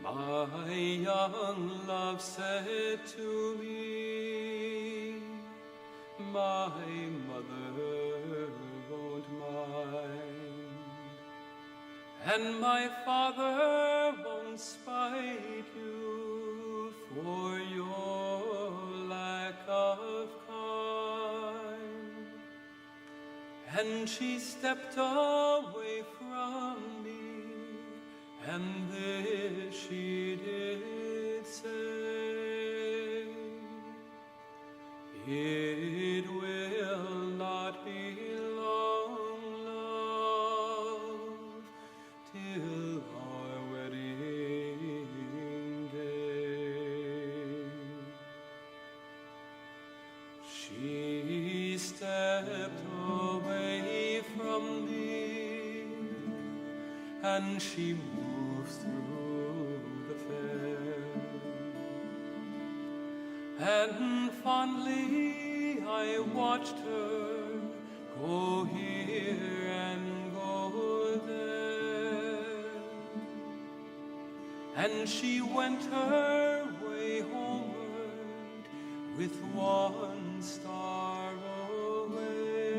My young love said to me, my mother won't mind, and my father won't spite you for your lack of kind. And she stepped away from me, and this she did say, it will not be long, love, till our wedding day. She stepped away from me, and she moved through the fair, and fondly I watched her go here and go there, and she went her way homeward with one star away,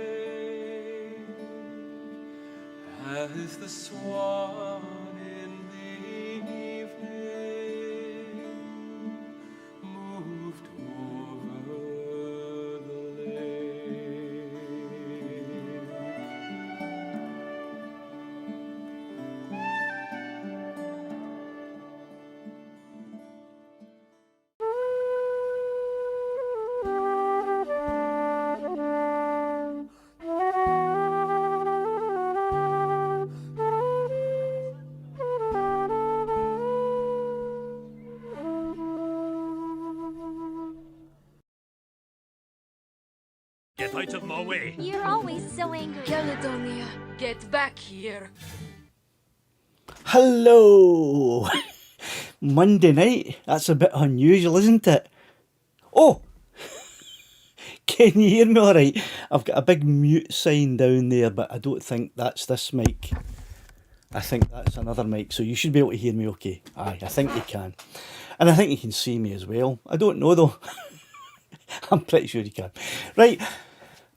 as the swan in the evening moved over the lake. Get out of my way! You're always so angry. Caledonia, get back here. Hello! Monday night? That's a bit unusual, isn't it? Oh! Can you hear me alright? I've got a big mute sign down there, but I don't think that's this mic. I think that's another mic, so you should be able to hear me okay. Aye, I think you can. And I think you can see me as well. I don't know though. I'm pretty sure you can. Right,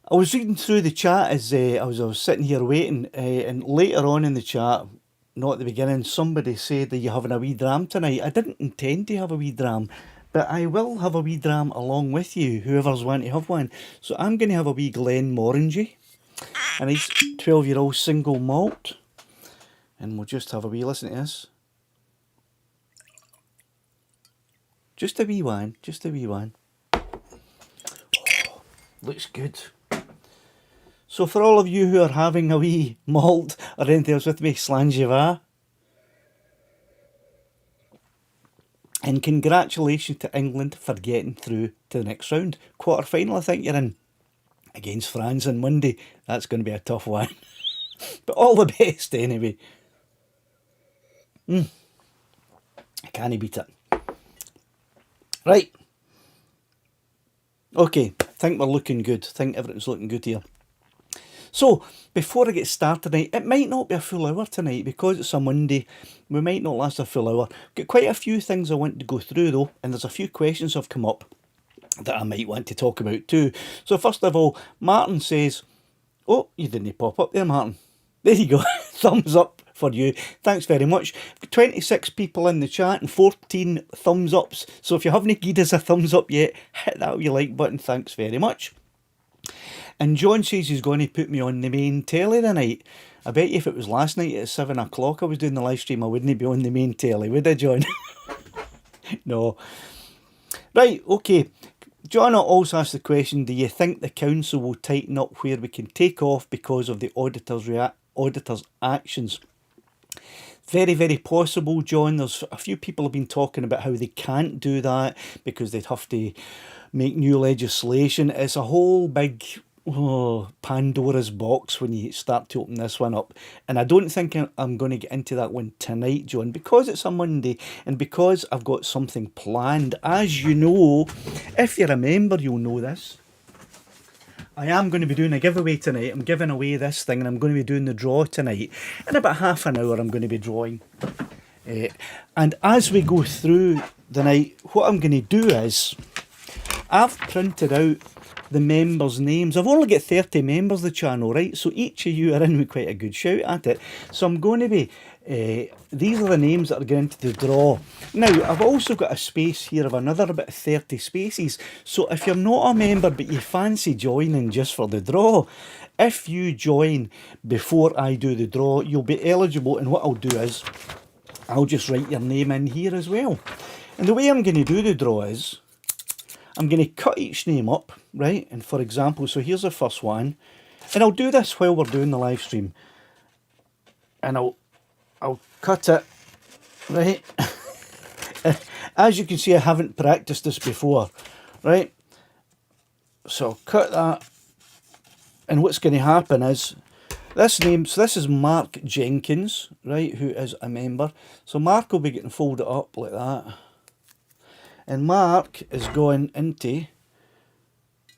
I was reading through the chat as I was sitting here waiting, and later on in the chat, not at the beginning, somebody said that you're having a wee dram tonight. I didn't intend to have a wee dram, but I will have a wee dram along with you, whoever's want to have one. So I'm going to have a wee Glenmorangie, a nice 12-year-old single malt, and we'll just have a wee listen to this. Just a wee one, just a wee one. Oh, looks good. So for all of you who are having a wee malt or anything else with me, Slangiva. And congratulations to England for getting through to the next round. Quarter final, I think you're in. Against France on Monday. That's going to be a tough one. But all the best anyway. I can't beat it. Right. Okay, think we're looking good. Think everything's looking good here. So, before I get started tonight, it might not be a full hour tonight because it's a Monday. We might not last a full hour. Got quite a few things I want to go through though, and there's a few questions have come up that I might want to talk about too. So first of all, Martin says, oh, you didn't pop up there, Martin. There you go. Thumbs up for you. Thanks very much. 26 people in the chat and 14 thumbs ups. So if you haven't given us a thumbs up yet, hit that wee like button. Thanks very much. And John says he's going to put me on the main telly tonight. I bet you if it was last night at 7 o'clock I was doing the live stream, I wouldn't be on the main telly, would I, John? No. Right, okay. John also asked the question, do you think the council will tighten up where we can take off because of the auditor's actions? Very, very possible, John. There's a few people have been talking about how they can't do that because they'd have to make new legislation. It's a whole big Pandora's box when you start to open this one up. And I don't think I'm going to get into that one tonight, John, because it's a Monday and because I've got something planned. As you know, if you remember, you'll know this. I am going to be doing a giveaway tonight. I'm giving away this thing and I'm going to be doing the draw tonight. In about half an hour I'm going to be drawing And as we go through the night, what I'm going to do is, I've printed out the members' names. I've only got 30 members of the channel, right? So each of you are in with quite a good shout at it. So I'm going to be, these are the names that are going into the draw. Now, I've also got a space here of another about 30 spaces. So if you're not a member but you fancy joining just for the draw, if you join before I do the draw, you'll be eligible. And what I'll do is, I'll just write your name in here as well. And the way I'm going to do the draw is, I'm going to cut each name up, right? And for example, so here's the first one. And I'll do this while we're doing the live stream. And I'll cut it, right? As you can see, I haven't practiced this before, right? So I'll cut that. And what's going to happen is, this name, so this is Mark Jenkins, right? Who is a member. So Mark will be getting folded up like that. And Mark is going into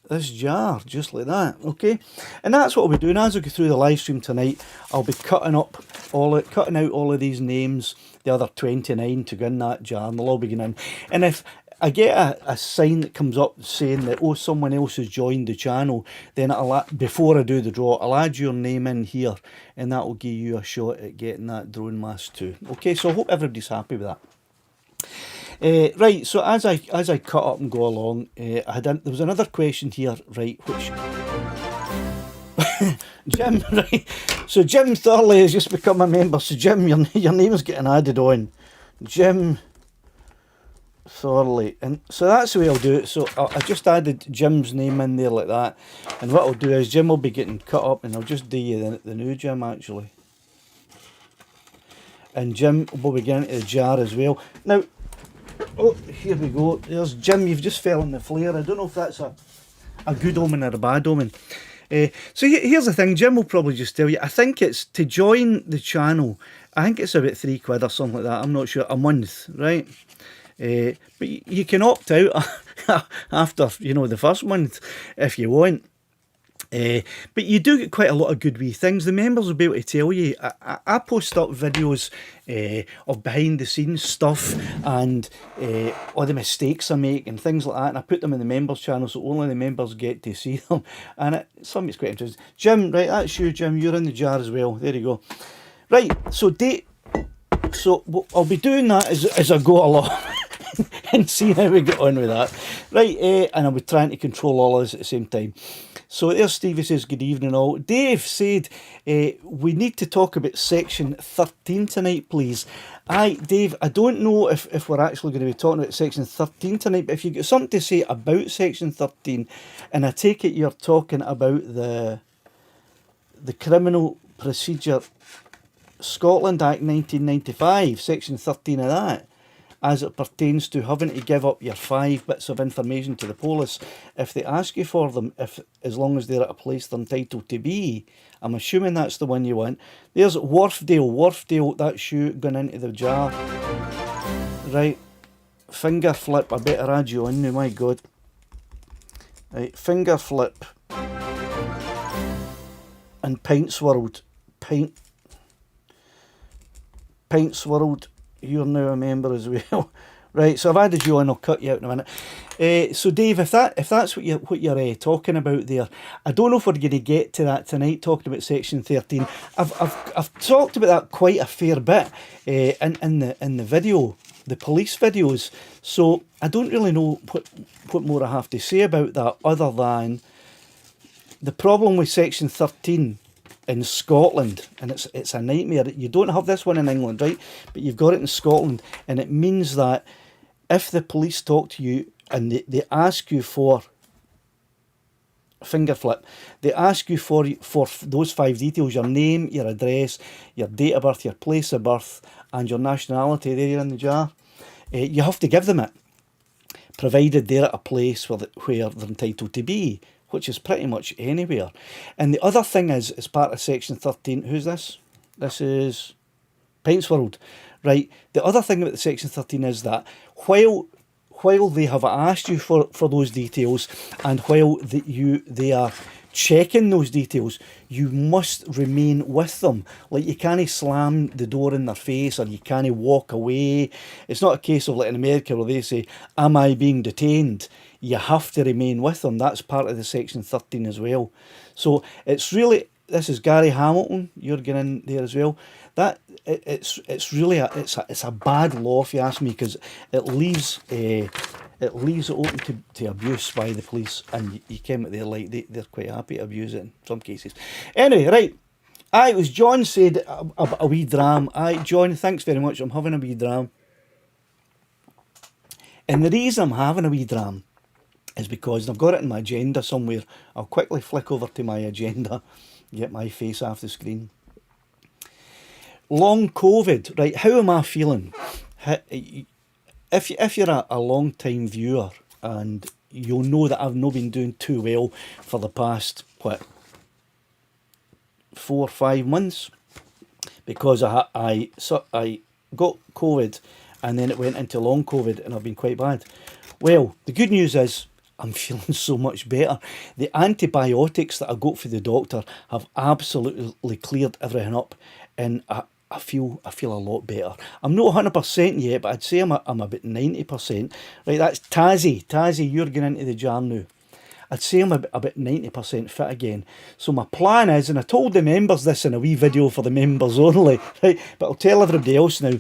this jar, just like that, okay? And that's what we'll be doing as we go through the live stream tonight. I'll be cutting out all of these names, the other 29 to go in that jar, and they'll all be going in. And if I get a sign that comes up saying that, oh, someone else has joined the channel, then before I do the draw, I'll add your name in here, and that will give you a shot at getting that drone mask too. Okay, so I hope everybody's happy with that. Right, so as I cut up and go along, there was another question here, right, which Jim, right, so Jim Thorley has just become a member. So Jim, your name is getting added on, Jim Thorley, and so that's the way I'll do it. So I just added Jim's name in there like that, and what I'll do is Jim will be getting cut up, and I'll just do you the new Jim actually, and Jim will be getting into the jar as well. Now, oh, here we go. There's Jim. You've just fell in the flare. I don't know if that's a good omen or a bad omen. So here's the thing. Jim will probably just tell you. I think it's to join the channel. I think it's about £3 or something like that. I'm not sure. A month, right? But you can opt out after, the first month if you want. But you do get quite a lot of good wee things. The members will be able to tell you. I post up videos of behind the scenes stuff and all the mistakes I make and things like that, and I put them in the members channel so only the members get to see them, and something's quite interesting. Jim, right, that's you, Jim, you're in the jar as well. There you go. Right, so I'll be doing that as I go along and see how we get on with that. Right, and I'll be trying to control all of this at the same time. So there's Stevie says good evening all. Dave said we need to talk about section 13 tonight, please. Dave, I don't know if we're actually going to be talking about section 13 tonight, but if you've got something to say about section 13, and I take it you're talking about the Criminal Procedure Scotland Act 1995, section 13 of that, as it pertains to having to give up your 5 bits of information to the police if they ask you for them, as long as they're at a place they're entitled to be. I'm assuming that's the one you want. There's Wharfdale, that's you going into the jar. Right, finger flip, I better add you on now, my God. Right, finger flip. And Pints World. Pints World, you're now a member as well. Right, so I've added you on, I'll cut you out in a minute. So Dave, if that's what you're talking about there, I don't know if we're going to get to that tonight, talking about section 13. I've talked about that quite a fair bit in the video, the police videos. So I don't really know what more I have to say about that, other than the problem with section 13 in Scotland, and it's a nightmare. You don't have this one in England, right? But you've got it in Scotland, and it means that if the police talk to you and they ask you for finger flip, they ask you for those 5 details: your name, your address, your date of birth, your place of birth, and your nationality. There you're in the jar. You have to give them it, provided they're at a place where they're entitled to be, which is pretty much anywhere. And the other thing is, as part of section 13, who's this? This is Pints World. Right, the other thing about the section 13 is that while they have asked you for those details, and while they are checking those details, you must remain with them. Like, you can't slam the door in their face, or you can't walk away. It's not a case of like in America where they say, am I being detained? You have to remain with them. That's part of the Section 13 as well. So it's really, this is Gary Hamilton, you're getting in there as well. That it's really it's a bad law, if you ask me, because it leaves it open to abuse by the police, and you came at there like they're quite happy to abuse it in some cases. Anyway, right. It was John said a wee dram. John, thanks very much. I'm having a wee dram. And the reason I'm having a wee dram is because I've got it in my agenda somewhere. I'll quickly flick over to my agenda, get my face off the screen. Long COVID, right? How am I feeling? If you're a long time viewer, and you'll know that I've not been doing too well for the past 4 or 5 months, because I got COVID and then it went into long COVID and I've been quite bad. Well, the good news is I'm feeling so much better. The antibiotics that I got for the doctor have absolutely cleared everything up, and I feel a lot better. I'm not 100% yet, but I'd say I'm about 90%. Right, that's Tazzy, you're getting into the jar now. I'd say I'm about 90% fit again. So my plan is, and I told the members this in a wee video for the members only, right, but I'll tell everybody else now.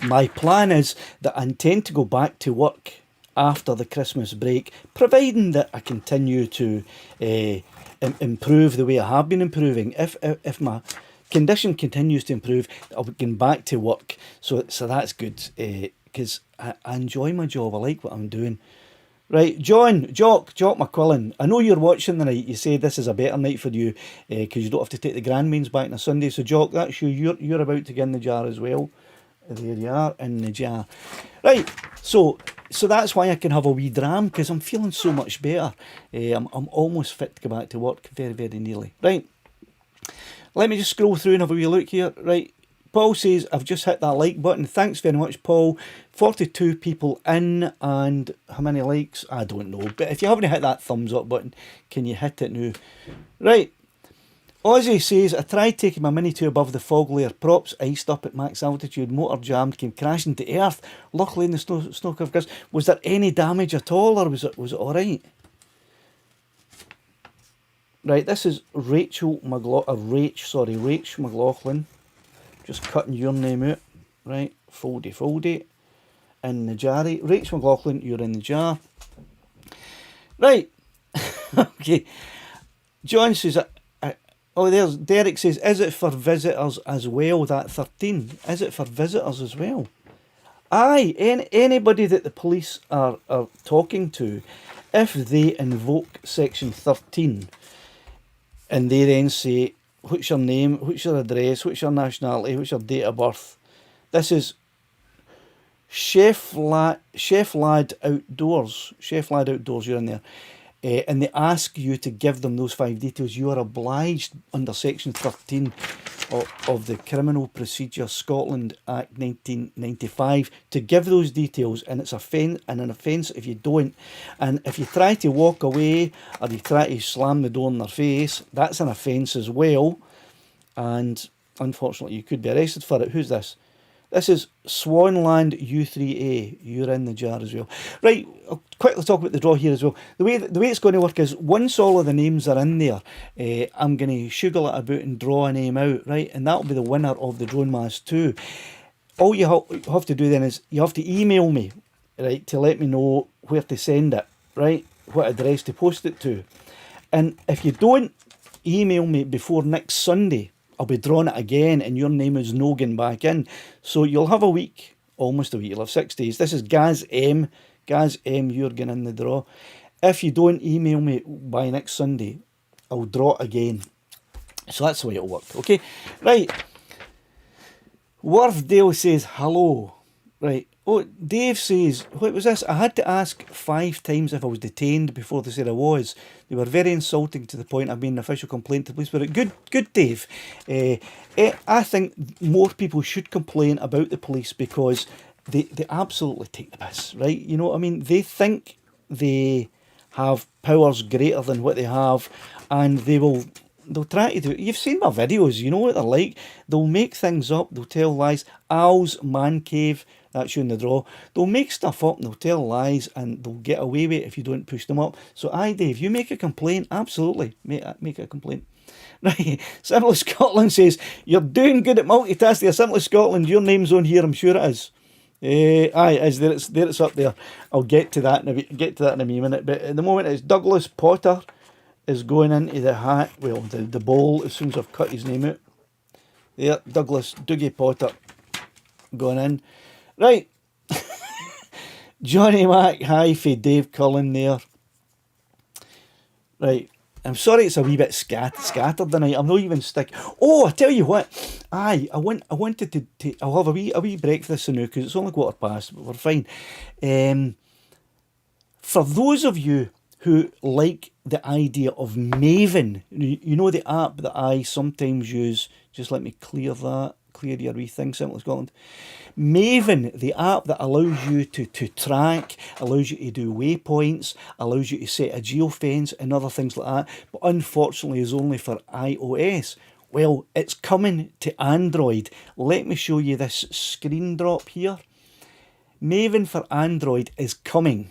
My plan is that I intend to go back to work after the Christmas break, providing that I continue to improve the way I have been improving. If my condition continues to improve, I'll be getting back to work. So that's good, because I enjoy my job. I like what I'm doing. Right, Jock McQuillan, I know you're watching the night. You say this is a better night for you because you don't have to take the grandmains back on a Sunday. So Jock, that's you. You're about to get in the jar as well. There you are, in the jar. Right, so that's why I can have a wee dram, because I'm feeling so much better. I'm almost fit to go back to work, very, very nearly. Right, let me just scroll through and have a wee look here. Right, Paul says, I've just hit that like button. Thanks very much, Paul. 42 people in, and how many likes? I don't know. But if you haven't hit that thumbs up button, can you hit it now? Right. Ozzy says, I tried taking my Mini 2 above the fog layer. Props iced up at max altitude. Motor jammed, came crashing to earth. Luckily in the snow covered grass. Was there any damage at all, or was it alright? Right, this is Rach McLaughlin. Just cutting your name out. Right, foldy. In the jarry. Rach McLaughlin, you're in the jar. Right. Okay. John says, there's Derek says, is it for visitors as well, that 13? Is it for visitors as well? Aye, anybody that the police are talking to, if they invoke Section 13, and they then say, what's your name, what's your address, what's your nationality, what's your date of birth? This is Chef Lad Outdoors. Chef Lad Outdoors, you're in there. And they ask you to give them those 5 details. You are obliged under Section 13 of the Criminal Procedure Scotland Act 1995 to give those details, and it's an offence if you don't. And if you try to walk away or you try to slam the door in their face, that's an offence as well. And unfortunately, you could be arrested for it. Who's this? This is Swanland U3A. You're in the jar as well. Right, I'll quickly talk about the draw here as well. The way it's going to work is, once all of the names are in there, I'm going to sugar it about and draw a name out, right? And that'll be the winner of the Drone Mass 2. All you have to do then is, you have to email me, right, to let me know where to send it, right? What address to post it to. And if you don't email me before next Sunday, I'll be drawing it again, and your name is no going back in. So you'll have a week, almost a week, you'll have 6 days. This is Gaz M, you're getting in the draw. If you don't email me by next Sunday, I'll draw it again. So that's the way it'll work, okay? Right. Worthdale says, hello. Right. Oh, Dave says, what was this? I had to ask 5 times if I was detained before they said I was. They were very insulting to the point I've made an official complaint to the police. But good, Dave. I think more people should complain about the police, because they absolutely take the piss, right? You know what I mean? They think they have powers greater than what they have, and they'll try to do it. You've seen my videos, you know what they're like. They'll make things up, they'll tell lies. Al's Man Cave, that's you in the draw. They'll make stuff up and they'll tell lies and they'll get away with it if you don't push them up. So aye, Dave, you make a complaint, absolutely, make a complaint. Right, Simply Scotland says, you're doing good at multitasking. Simply Scotland, your name's on here, I'm sure it is. Aye, it's up there. I'll get to that in a wee minute. But at the moment, it's Douglas Potter is going into the hat. Well, the bowl as soon as I've cut his name out. There, Douglas Dougie Potter going in. Right, Johnny Mac, hi for Dave Cullen there. Right, I'm sorry it's a wee bit scattered tonight. I'm not even stick. Oh, I tell you what. Aye, I wanted to I'll have a wee breakfast now because it's only 1:15, but we're fine. For those of you who like the idea of Maven, you know the app that I sometimes use. Just let me clear your wee thing, Simply Scotland. Maven, the app that allows you to track, allows you to do waypoints, allows you to set a geofence and other things like that, but unfortunately is only for iOS. Well, it's coming to Android. Let me show you this screen drop here. Maven for Android is coming.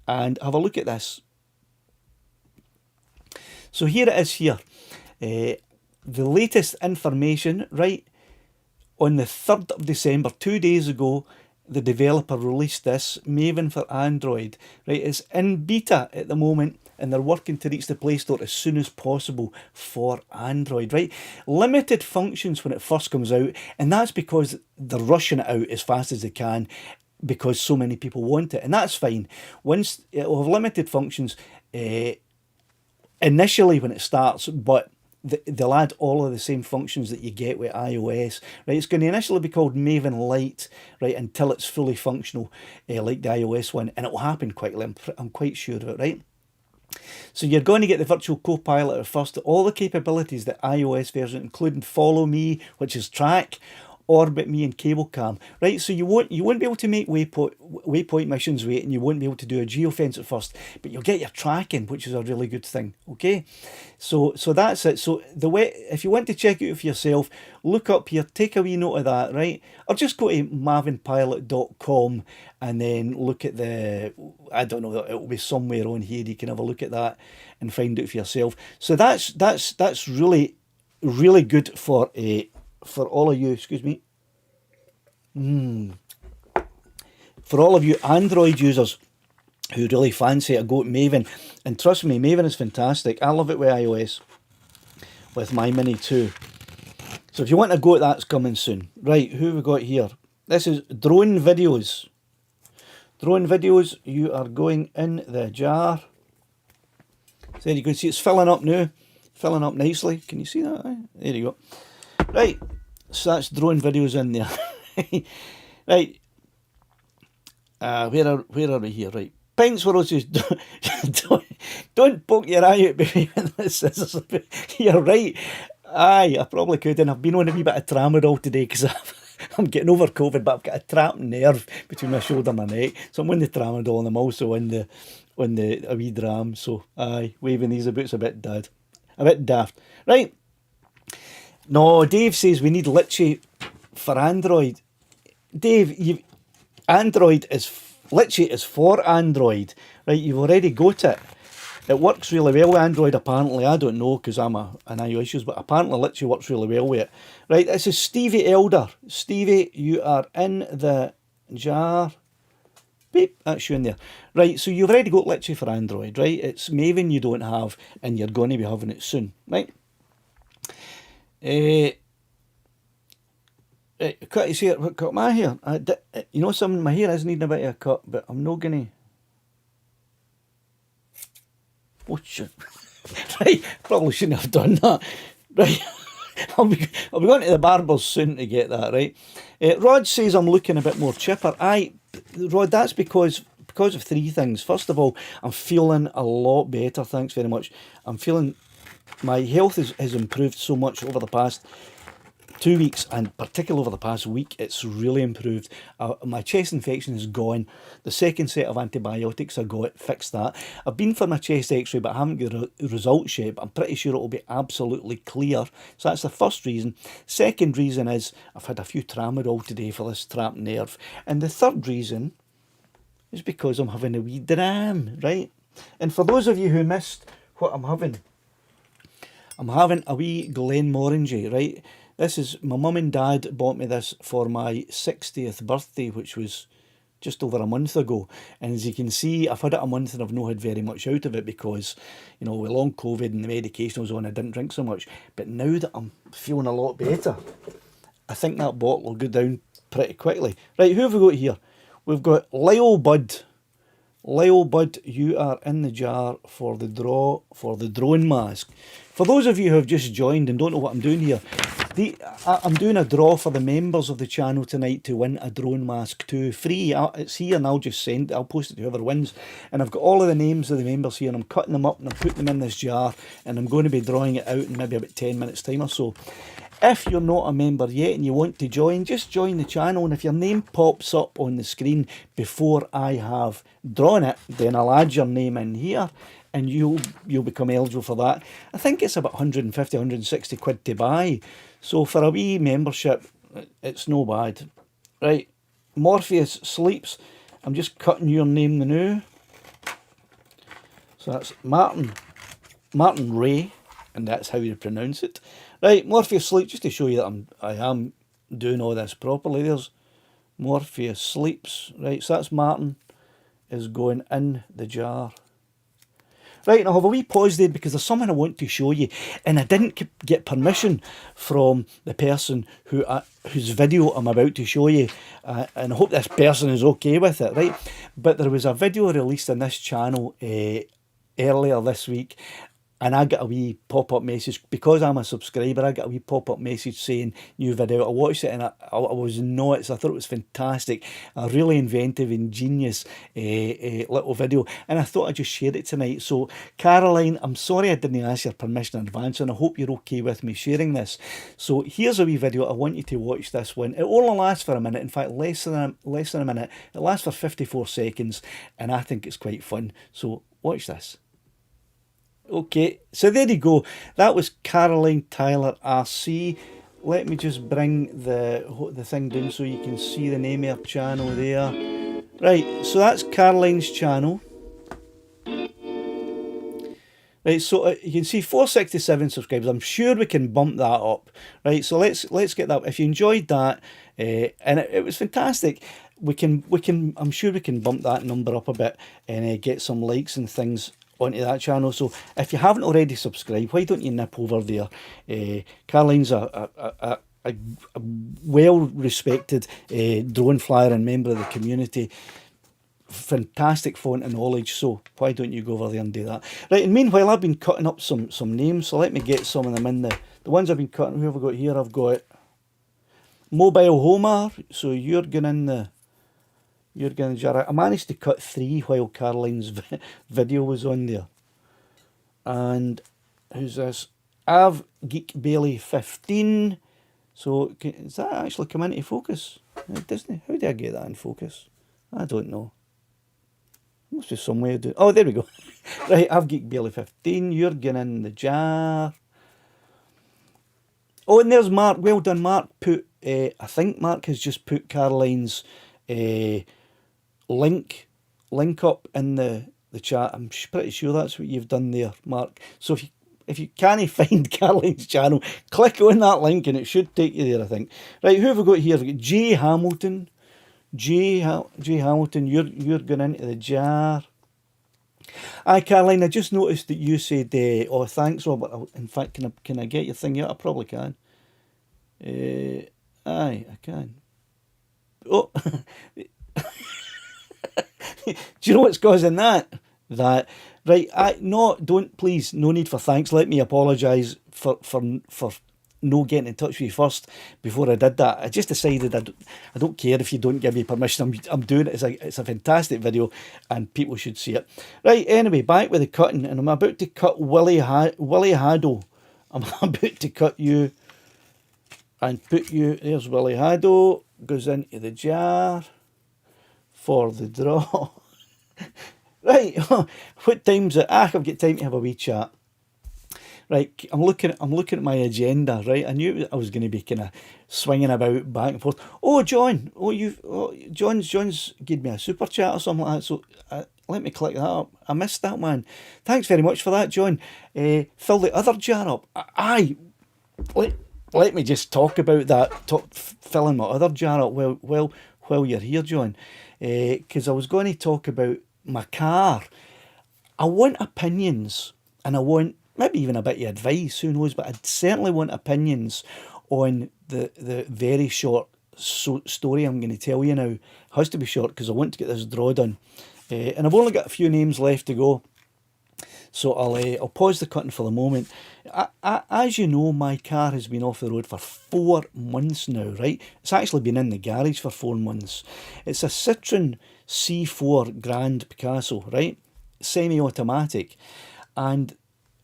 And have a look at this. So here it is here. The latest information, right? On the 3rd of December, 2 days ago, the developer released this, Maven for Android. Right, it's in beta at the moment, and they're working to reach the Play Store as soon as possible for Android, right? Limited functions when it first comes out, and that's because they're rushing it out as fast as they can because so many people want it, and that's fine. Once it'll have limited functions initially when it starts, but they'll add all of the same functions that you get with iOS, right? It's going to initially be called Maven Lite, right, until it's fully functional, like the iOS one, and it will happen quickly. I'm quite sure of it, right? So you're going to get the virtual co-pilot at first, all the capabilities that iOS version, including Follow Me, which is track, Orbit Me and Cable Cam, right? So you won't be able to make waypoint missions with it, and you won't be able to do a geofence at first, but you'll get your tracking, which is a really good thing. Okay, so that's it. So the way, if you want to check it out for yourself, look up here, take a wee note of that, right? Or just go to mavenpilot.com and then look at the, I don't know, it'll be somewhere on here. You can have a look at that and find out for yourself. So that's really good for all of you, excuse me, for all of you Android users who really fancy a go at Maven. And trust me, Maven is fantastic. I love it with iOS, with my Mini 2. So if you want to go at that, it's coming soon. Right, who have we got here? This is Drone Videos. Drone Videos, you are going in the jar. So there you can see it's filling up now. Filling up nicely. Can you see that? There you go. Right, so that's Drone Videos in there. Right, where are we here? Right, Pintsworld says, don't poke your eye out, baby. You're right. Aye, I probably could, and I've been on a wee bit of tramadol today because I'm getting over COVID, but I've got a trapped nerve between my shoulder and my neck, so I'm on the tramadol and I'm also on the a wee dram. So aye, waving these about's a bit daft. Right. No, Dave says we need Litchi for Android. Dave, Android is Litchi is for Android, right? You've already got it. It works really well with Android, apparently. I don't know because I'm an iOS user, but apparently Litchi works really well with it. Right, this is Stevie Elder. Stevie, you are in the jar. Beep, that's you in there. Right, so you've already got Litchi for Android, right? It's Maven you don't have, and you're going to be having it soon, right? Cut his hair, cut my hair. You know something, my hair is needing a bit of a cut, but I'm not gonna. Oh shit! Right, probably shouldn't have done that. Right, I'll be going to the barber soon to get that right. Rod says I'm looking a bit more chipper. Rod, that's because of three things. First of all, I'm feeling a lot better. Thanks very much. I'm feeling. My health has improved so much over the past 2 weeks, and particularly over the past week, it's really improved. My chest infection is gone. The second set of antibiotics I got fixed that. I've been for my chest x-ray, but I haven't got results yet, but I'm pretty sure it'll be absolutely clear. So that's the first reason. Second reason is I've had a few tramadol today for this trapped nerve. And the third reason is because I'm having a wee dram, right? And for those of you who missed what I'm having a wee Glenmorangie, right? This is, my mum and dad bought me this for my 60th birthday, which was just over a month ago. And as you can see, I've had it a month and I've not had very much out of it because, you know, with long COVID and the medication I was on, I didn't drink so much. But now that I'm feeling a lot better, I think that bottle will go down pretty quickly. Right, who have we got here? We've got Lyle Bud. Lyle Bud, you are in the jar for the draw for the drone mask. For those of you who have just joined and don't know what I'm doing here, I'm doing a draw for the members of the channel tonight to win a drone mask 2 free. It's here and I'll just send it. I'll post it to whoever wins. And I've got all of the names of the members here and I'm cutting them up and I'm putting them in this jar and I'm going to be drawing it out in maybe about 10 minutes time or so. If you're not a member yet and you want to join, just join the channel, and if your name pops up on the screen before I have drawn it, then I'll add your name in here and you'll become eligible for that. I think it's about 150, 160 quid to buy. So for a wee membership, it's no bad. Right, Morpheus Sleeps. I'm just cutting your name now. So that's Martin Ray, and that's how you pronounce it. Right, Morpheus Sleeps, just to show you that I am doing all this properly. There's Morpheus Sleeps. Right, so that's Martin is going in the jar. Right, and I'll have a wee pause there because there's something I want to show you. And I didn't get permission from the person whose video I'm about to show you. And I hope this person is okay with it, right? But there was a video released on this channel earlier this week. And I got a wee pop-up message, because I'm a subscriber, I got a wee pop-up message saying new video. I watched it and I was nuts. I thought it was fantastic. A really inventive, ingenious little video. And I thought I'd just share it tonight. So Caroline, I'm sorry I didn't ask your permission in advance and I hope you're okay with me sharing this. So here's a wee video. I want you to watch this one. It only lasts for a minute. In fact, less than a minute. It lasts for 54 seconds and I think it's quite fun. So watch this. Okay, so there you go. That was Caroline Tyler RC. Let me just bring the thing down so you can see the name of her channel there. Right, so that's Caroline's channel. Right, so you can see 467 subscribers. I'm sure we can bump that up. Right, so let's get that. If you enjoyed that, and it was fantastic, we can. I'm sure we can bump that number up a bit and get some likes and things onto that channel. So if you haven't already subscribed, why don't you nip over there? Caroline's a well-respected drone flyer and member of the community. Fantastic font of knowledge, so why don't you go over there and do that? Right, and meanwhile I've been cutting up some names, so let me get some of them in the ones I've been cutting. Who have I got here? I've got Mobile Homer, so you're going in the jar. I managed to cut 3 while Caroline's video was on there. And who's this? Av Geek Bailey 15. So does that actually come into focus? It doesn't. How do I get that in focus? I don't know. Must be some way to do it. Oh, there we go. Right, Av Geek Bailey 15. You're getting in the jar. Oh, and there's Mark. Well done, Mark. I think Mark has just put Caroline's link up in the chat. I'm pretty sure that's what you've done there, Mark. So if you can't find Caroline's channel, click on that link and it should take you there, I think. Right, who have we got here? We've got Jay Hamilton. Jay Hamilton, you're going into the jar. Aye, Caroline, I just noticed that you said, oh, thanks, Robert. In fact, can I get your thing out? I probably can. Aye, I can. Oh, do you know what's causing that? Right, please, no need for thanks. Let me apologise for no getting in touch with you first before I did that. I just decided I don't care if you don't give me permission. I'm doing it. It's a fantastic video and people should see it. Right, anyway, back with the cutting, and I'm about to cut Willie Haddo. I'm about to cut you. and put you, there's Willie Haddo, goes into the jar for the draw. Right, what time's it? I've got time to have a wee chat. Right, I'm looking at my agenda. Right, I knew I was going to be kind of swinging about back and forth. Oh, John, John's gave me a super chat or something like that. So let me click that up. I missed that, man. Thanks very much for that, John. Fill the other jar up. Aye, let me just talk about that. Filling my other jar up while you're here, John, because I was going to talk about my car. I want opinions, and I want maybe even a bit of advice, who knows, but I'd certainly want opinions on the very short story I'm going to tell you now. It has to be short because I want to get this draw done. And I've only got a few names left to go. So I'll pause the cutting for the moment. As you know, my car has been off the road for 4 months now, right? It's actually been in the garage for 4 months. It's a Citroen C4 Grand Picasso, right? Semi-automatic. And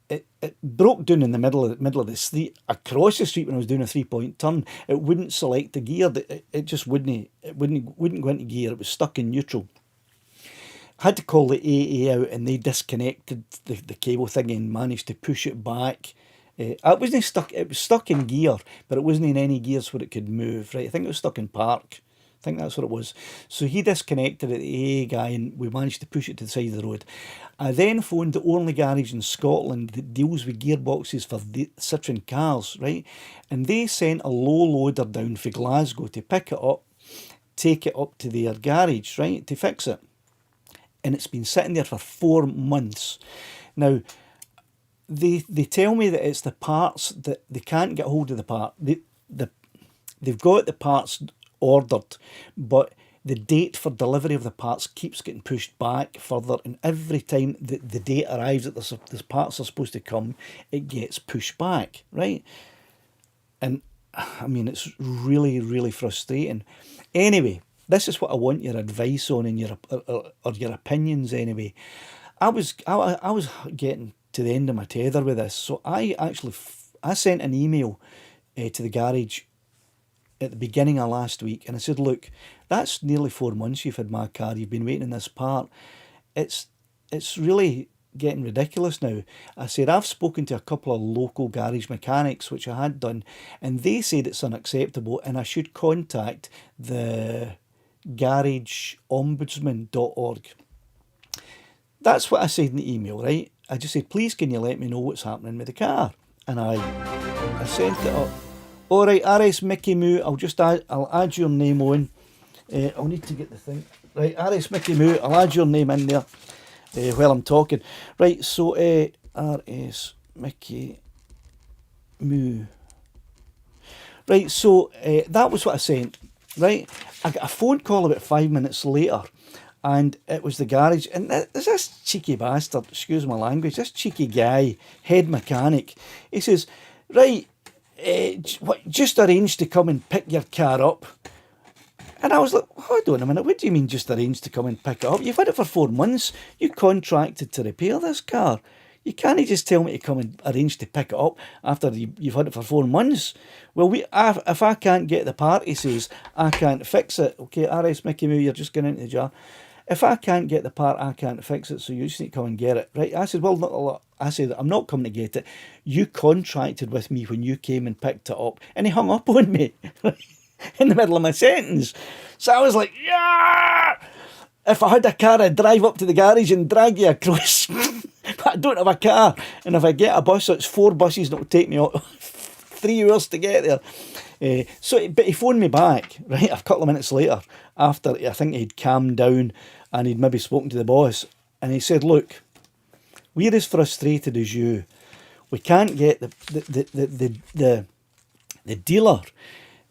it broke down in the middle of the street, across the street when I was doing a 3-point turn. It wouldn't select the gear. It just wouldn't go into gear. It was stuck in neutral. I had to call the AA out, and they disconnected the cable thing and managed to push it back. It wasn't stuck. It was stuck in gear, but it wasn't in any gears where it could move. Right, I think it was stuck in park. I think that's what it was. So he disconnected it, the AA guy, and we managed to push it to the side of the road. I then phoned the only garage in Scotland that deals with gearboxes for the Citroen cars, right? And they sent a low loader down for Glasgow to pick it up, take it up to their garage, right, to fix it. And it's been sitting there for 4 months. Now, they tell me that it's the parts that they can't get hold of the part. They've got the parts ordered, but the date for delivery of the parts keeps getting pushed back further, and every time the date arrives that the parts are supposed to come, it gets pushed back, right? And I mean, it's really, really frustrating. Anyway, this is what I want your advice on and your opinions. Anyway, I was getting to the end of my tether with this, so I sent an email to the garage at the beginning of last week, and I said, look, that's nearly 4 months you've had my car, you've been waiting in this part. It's really getting ridiculous now. I said, I've spoken to a couple of local garage mechanics, which I had done, and they said it's unacceptable and I should contact the garageombudsman.org. That's what I said in the email, right? I just said, please can you let me know what's happening with the car? And I sent it up. All right, RS Mickey Moo, I'll add your name on. I'll need to get the thing. Right, RS Mickey Moo, I'll add your name in there while I'm talking. Right, so RS Mickey Moo. Right, so that was what I sent. Right, I got a phone call about 5 minutes later, and it was the garage. And there's this cheeky bastard, excuse my language, this cheeky guy, head mechanic. He says, right, just arrange to come and pick your car up. And I was like, hold on a minute, what do you mean just arrange to come and pick it up? You've had it for 4 months. You contracted to repair this car. You can't just tell me to come and arrange to pick it up after you've had it for 4 months. Well, if I can't get the part, he says, I can't fix it. Okay, RS Mickey Moo, you're just going into the jar. If I can't get the part, I can't fix it, so you just need to come and get it. Right? I said, well, not a lot. I said, I'm not coming to get it. You contracted with me when you came and picked it up. And he hung up on me in the middle of my sentence. So I was like, yeah! If I had a car, I'd drive up to the garage and drag you across. But I don't have a car. And if I get a bus, it's 4 buses and it'll take me 3 hours to get there. But he phoned me back, right, a couple of minutes later, after I think he'd calmed down and he'd maybe spoken to the boss. And he said, look, we're as frustrated as you. We can't get the dealer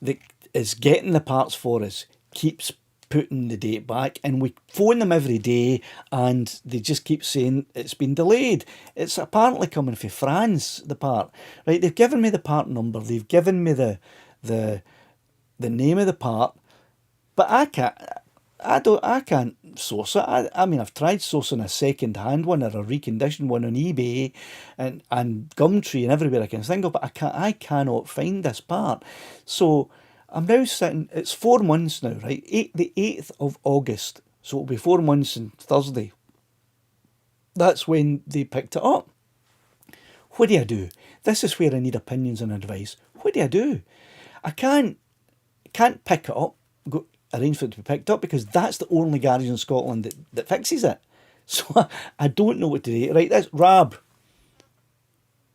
that is getting the parts for us keeps putting the date back, and we phone them every day and they just keep saying it's been delayed. It's apparently coming from France, the part. Right, they've given me the part number, they've given me the name of the part, but I can't source it. I mean, I've tried sourcing a second-hand one or a reconditioned one on eBay and Gumtree and everywhere I can think of, but I cannot find this part. So I'm now sitting, it's 4 months now, right? The 8th of August. So it'll be 4 months on Thursday. That's when they picked it up. What do I do? This is where I need opinions and advice. What do I do? I can't pick it up, arrange for it to be picked up, because that's the only garage in Scotland that fixes it. So I don't know what to do. Right, that's Rab.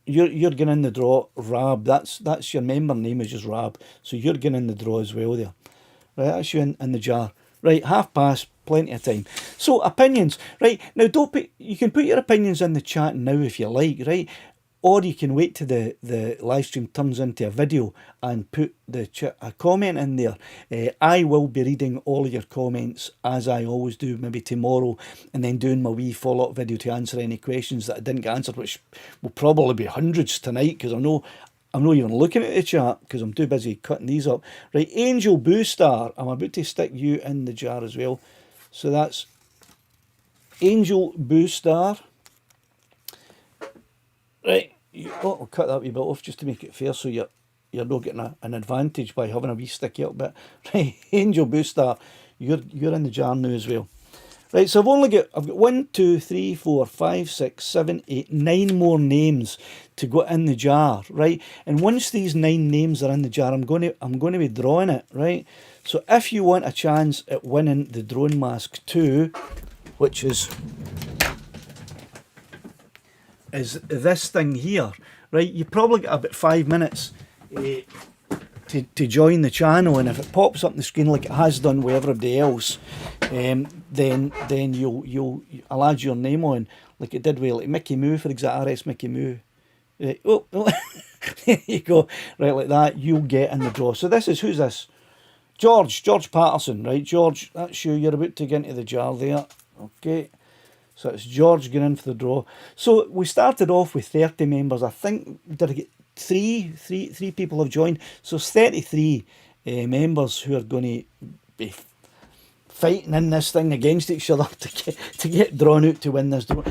You're going in the draw, Rab. That's your member name is just Rab. So you're going in the draw as well there. Right, that's you in the jar. Right, 30:30, plenty of time. So opinions, right, now you can put your opinions in the chat now if you like, right? Or you can wait till the live stream turns into a video and put a comment in there. I will be reading all of your comments as I always do, maybe tomorrow, and then doing my wee follow-up video to answer any questions that I didn't get answered, which will probably be hundreds tonight, because I'm not even looking at the chat because I'm too busy cutting these up. Right, Angel Boostar, I'm about to stick you in the jar as well. So that's Angel Boostar. Right, I'll cut that wee bit off just to make it fair, so you're not getting an advantage by having a wee sticky up bit. Right, Angel Boostar, you're in the jar now as well. Right, so I've got 1, 2, 3, 4, 5, 6, 7, 8, 9 more names to go in the jar, right? And once these 9 names are in the jar, I'm going to be drawing it, right? So if you want a chance at winning the Drone Mask 2, which is this thing here, right? You probably got about 5 minutes to join the channel, and if it pops up on the screen like it has done with everybody else, then I'll add your name on, like it did with like Mickey Moo, for example, RS Mickey Moo. Oh, there you go. Right, like that, you'll get in the draw. So who's this? George Patterson, right? George, that's you. You're about to get into the jar there. Okay. So it's George getting in for the draw. So we started off with 30 members. I think, did I get three people have joined? So it's 33 members who are going to be fighting in this thing against each other to get drawn out to win this draw.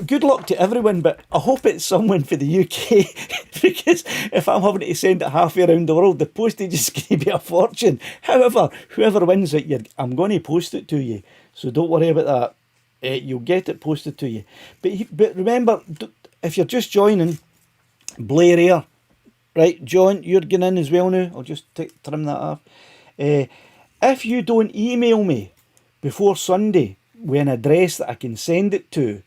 Good luck to everyone, but I hope it's someone for the UK, because if I'm having to send it halfway around the world, the postage is going to be a fortune. However, whoever wins it, I'm going to post it to you, so don't worry about that. You'll get it posted to you. But remember, if you're just joining, Blair here, right, John, you're getting in as well now. I'll just trim that off. If you don't email me before Sunday with an address that I can send it to,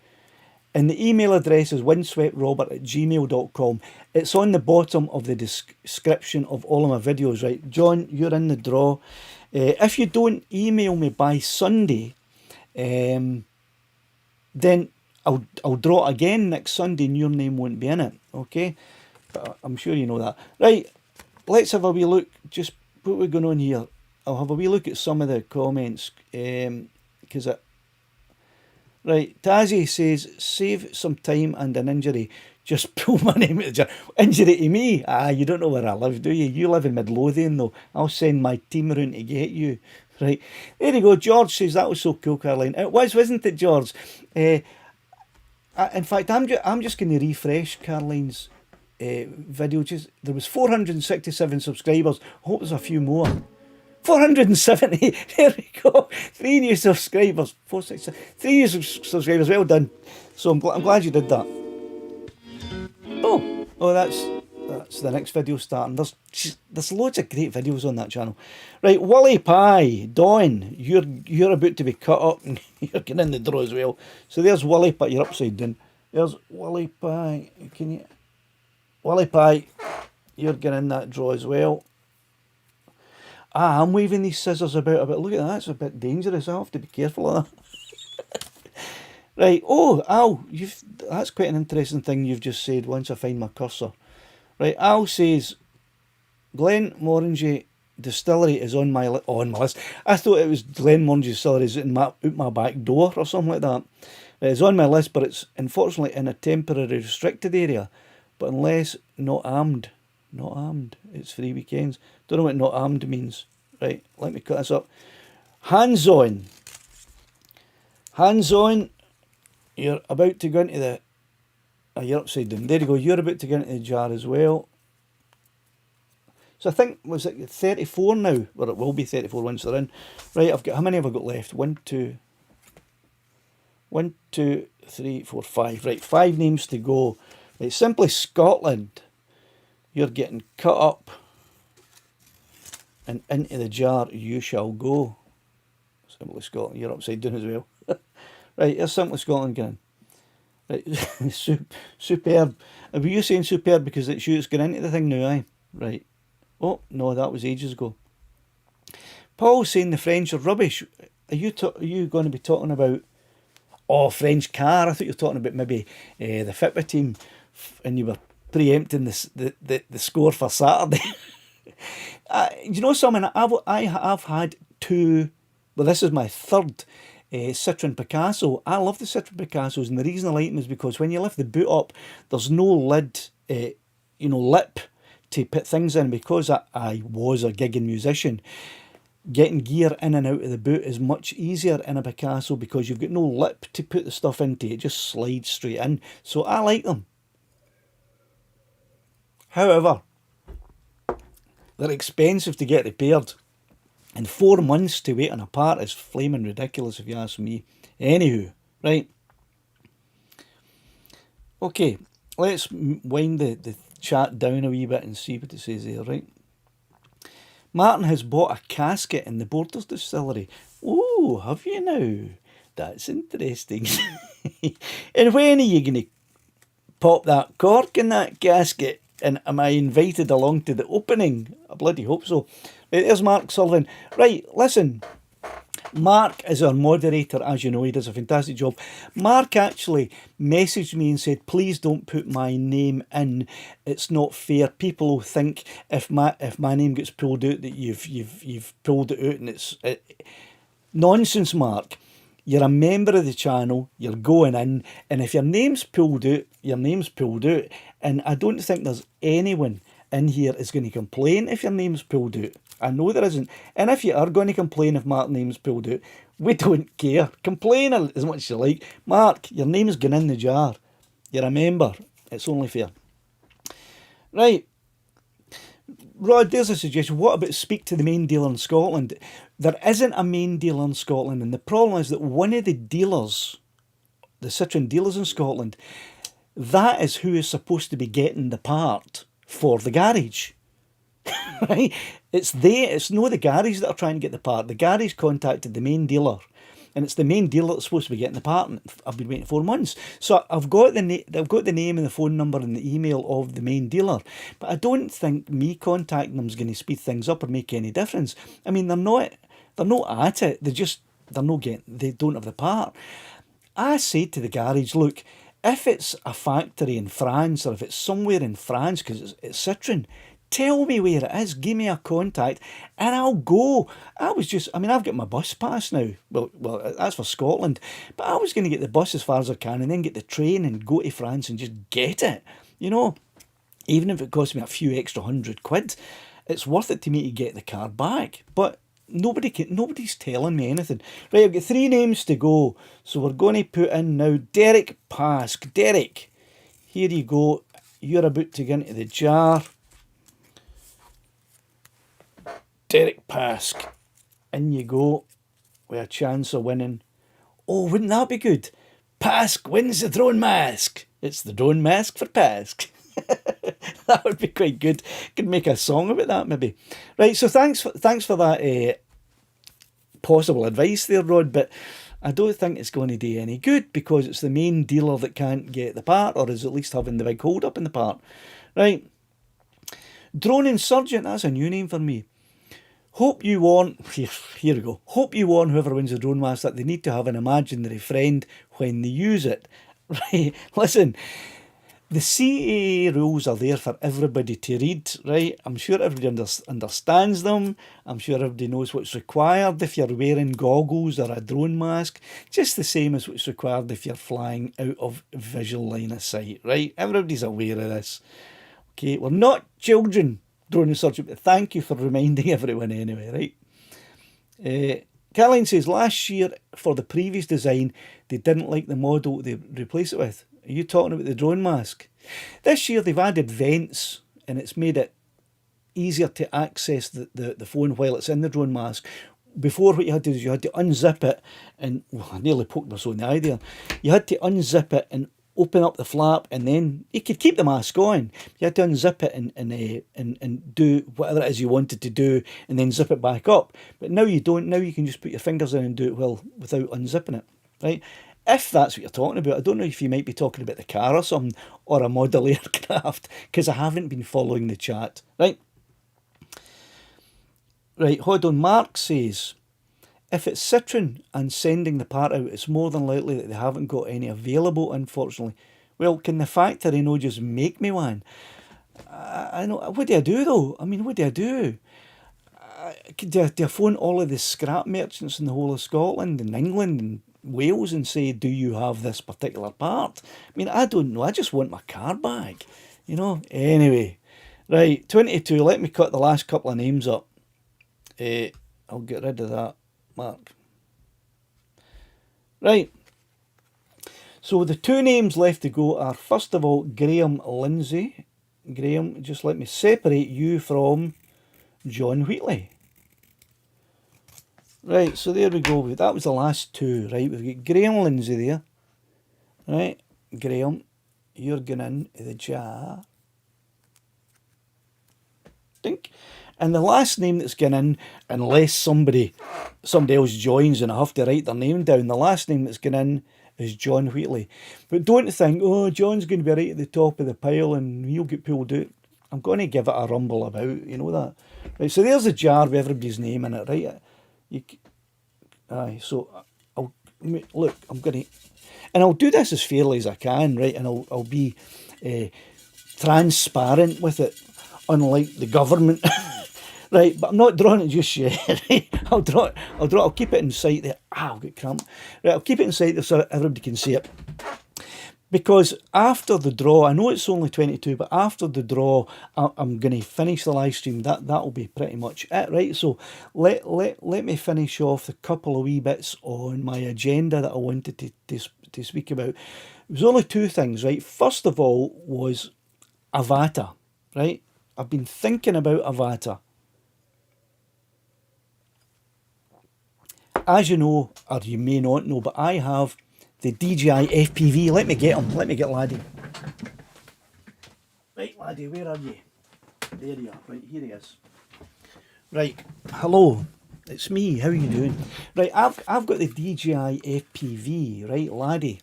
and the email address is windsweptrobert@gmail.com. It's on the bottom of the description of all of my videos, right? John, you're in the draw. If you don't email me by Sunday, then I'll draw it again next Sunday and your name won't be in it, okay? But I'm sure you know that. Right, let's have a wee look. Just what we're going on here. I'll have a wee look at some of the comments, because right, Tazzy says, save some time and an injury. Just pull my name out of the jar. Injury to me? You don't know where I live, do you? You live in Midlothian, though. I'll send my team around to get you. Right, there you go. George says, that was so cool, Caroline. It was, wasn't it, George? In fact, I'm just going to refresh Caroline's video. There was 467 subscribers. I hope there's a few more. 470. There we go. 3 new subscribers. 3 new subscribers. Well done. So I'm glad you did that. Oh, that's the next video starting. There's loads of great videos on that channel. Right, Wally Pie, Dawn, you're about to be cut up and you're getting in the draw as well. So there's Wally Pie. You're upside down. There's Wally Pie. Wally Pie, you're getting in that draw as well. I'm waving these scissors about a bit. Look at that, it's a bit dangerous. I have to be careful of that. Right, Al, that's quite an interesting thing you've just said once I find my cursor. Right, Al says, Glenmorangie Distillery is on my list. I thought it was Glenmorangie Distillery is out my back door or something like that. It's on my list, but it's unfortunately in a temporary restricted area. But unless not armed, it's free weekends. Don't know what not armed means. Right, let me cut this up. Hands on. Hands on. You're about to go into the... you're upside down. There you go. You're about to go into the jar as well. So I think, was it 34 now? Or it will be 34 once they're in. Right, I've got... How many have I got left? 1, 2, 3, 4, 5. Right, 5 names to go. Right, Simply Scotland. You're getting cut up. And into the jar you shall go. Simply Scotland. You're upside down as well. Right, here's Simply Scotland again. Right, superb. Were you saying superb because it's you that's going into the thing now, aye? Right. Oh, no, that was ages ago. Paul's saying the French are rubbish. Are you going to be talking about... Oh, French car. I thought you were talking about maybe the Fitbit team and you were preempting the score for Saturday. You know something? I've had 2... Well, this is my 3rd Citroen Picasso. I love the Citroen Picassos, and the reason I like them is because when you lift the boot up, there's no lid, lip to put things in. Because I was a gigging musician, getting gear in and out of the boot is much easier in a Picasso because you've got no lip to put the stuff into. It just slides straight in. So I like them. However, they're expensive to get repaired. And 4 months to wait on a part is flaming ridiculous if you ask me. Anywho, right. Okay, let's wind the chat down a wee bit and see what it says there, right? Martin has bought a casket in the Borders distillery. Oh, have you now? That's interesting. And when are you going to pop that cork in that casket? And am I invited along to the opening? I bloody hope so. Right, there's Mark Sullivan. Right, listen. Mark is our moderator, as you know. He does a fantastic job. Mark actually messaged me and said, please don't put my name in. It's not fair. People will think if my name gets pulled out that you've pulled it out, and it's nonsense, Mark. You're a member of the channel, you're going in, and if your name's pulled out, your name's pulled out. And I don't think there's anyone in here is going to complain if your name's pulled out. I know there isn't. And if you are going to complain if Mark's name's pulled out, we don't care. Complain as much as you like. Mark, your name's gone in the jar. You're a member. It's only fair. Right. Rod, there's a suggestion. What about speak to the main dealer in Scotland? There isn't a main dealer in Scotland, and the problem is that one of the dealers, the Citroen dealers in Scotland, that is who is supposed to be getting the part for the garage. Right? It's no the garage that are trying to get the part. The garage contacted the main dealer, and it's the main dealer that's supposed to be getting the part. And I've been waiting 4 months, so I've got the name and the phone number and the email of the main dealer. But I don't think me contacting them is going to speed things up or make any difference. I mean, they're not at it. They don't have the part. I say to the garage, look, if it's a factory in France or if it's somewhere in France because it's Citroen, tell me where it is, give me a contact, and I'll go. I've got my bus pass now. Well, that's for Scotland. But I was going to get the bus as far as I can and then get the train and go to France and just get it. You know, even if it costs me a few extra £100, it's worth it to me to get the car back. But nobody's telling me anything. Right, I've got 3 names to go. So we're going to put in now Derek Pask. Derek, here you go. You're about to get into the jar. Derek Pask. In you go. With a chance of winning. Oh, wouldn't that be good? Pask wins the drone mask. It's the drone mask for Pask. That would be quite good. Could make a song about that maybe. Right, so thanks for that possible advice there, Rod, but I don't think it's going to do any good because it's the main dealer that can't get the part, or is at least having the big hold up in the part. Right. Drone Insurgent, that's a new name for me. Hope you won. Here we go. Hope you won whoever wins the drone master. They need to have an imaginary friend when they use it. Right. Listen, the CAA rules are there for everybody to read, right? I'm sure everybody understands them. I'm sure everybody knows what's required if you're wearing goggles or a drone mask. Just the same as what's required if you're flying out of visual line of sight, right? Everybody's aware of this. Okay, we're not children, drone insurgent, but thank you for reminding everyone anyway, right? Caroline says, last year for the previous design, they didn't like the model they replaced it with. Are you talking about the drone mask? This year they've added vents and it's made it easier to access the phone while it's in the drone mask. Before, what you had to do is you had to unzip it and, well, I nearly poked myself in the eye there. You had to unzip it and open up the flap, and then you could keep the mask on. You had to unzip it and do whatever it is you wanted to do, and then zip it back up. But now you don't. Now you can just put your fingers in and do it well without unzipping it, right? If that's what you're talking about. I don't know if you might be talking about the car or something, or a model aircraft, because I haven't been following the chat, right? Right, hold on. Mark says, if it's Citroen and sending the part out, it's more than likely that they haven't got any available, unfortunately. Well, can the factory no just make me one? I know. What do I do, though? I mean, what do I do? Do I phone all of the scrap merchants in the whole of Scotland and England and Wales and say, do you have this particular part? I mean, I don't know. I just want my car back, you know. Anyway, right, 22. Let me cut the last couple of names up. I'll get rid of that, Mark. Right. So the two names left to go are, first of all, Graham Lindsay. Graham, just let me separate you from John Wheatley. Right, so there we go. That was the last two, right? We've got Graham Lindsay there. Right, Graham, you're going in the jar. Dink. And the last name that's gone in, unless somebody else joins and I have to write their name down, the last name that's gone in is John Wheatley. But don't think, oh, John's going to be right at the top of the pile and he'll get pulled out. I'm going to give it a rumble about, you know that. Right, so there's a jar with everybody's name in it, right? So look, I'm going to, and I'll do this as fairly as I can, right? And I'll be transparent with it, unlike the government. Right, but I'm not drawing it just yet. Right? I'll keep it in sight there. I'll get cramp. Right, I'll keep it in sight there so everybody can see it. Because after the draw, I know it's only 22, but after the draw, I'm going to finish the live stream. That'll be pretty much it, right? So let me finish off a couple of wee bits on my agenda that I wanted to speak about. It was only two things, right? First of all was Avatar, right? I've been thinking about Avatar. As you know, or you may not know, but I have the DJI FPV. Let me get him. Let me get Laddie. Right, Laddie, where are you? There you are. Right, here he is. Right, hello. It's me. How are you doing? Right, I've got the DJI FPV. Right, Laddie.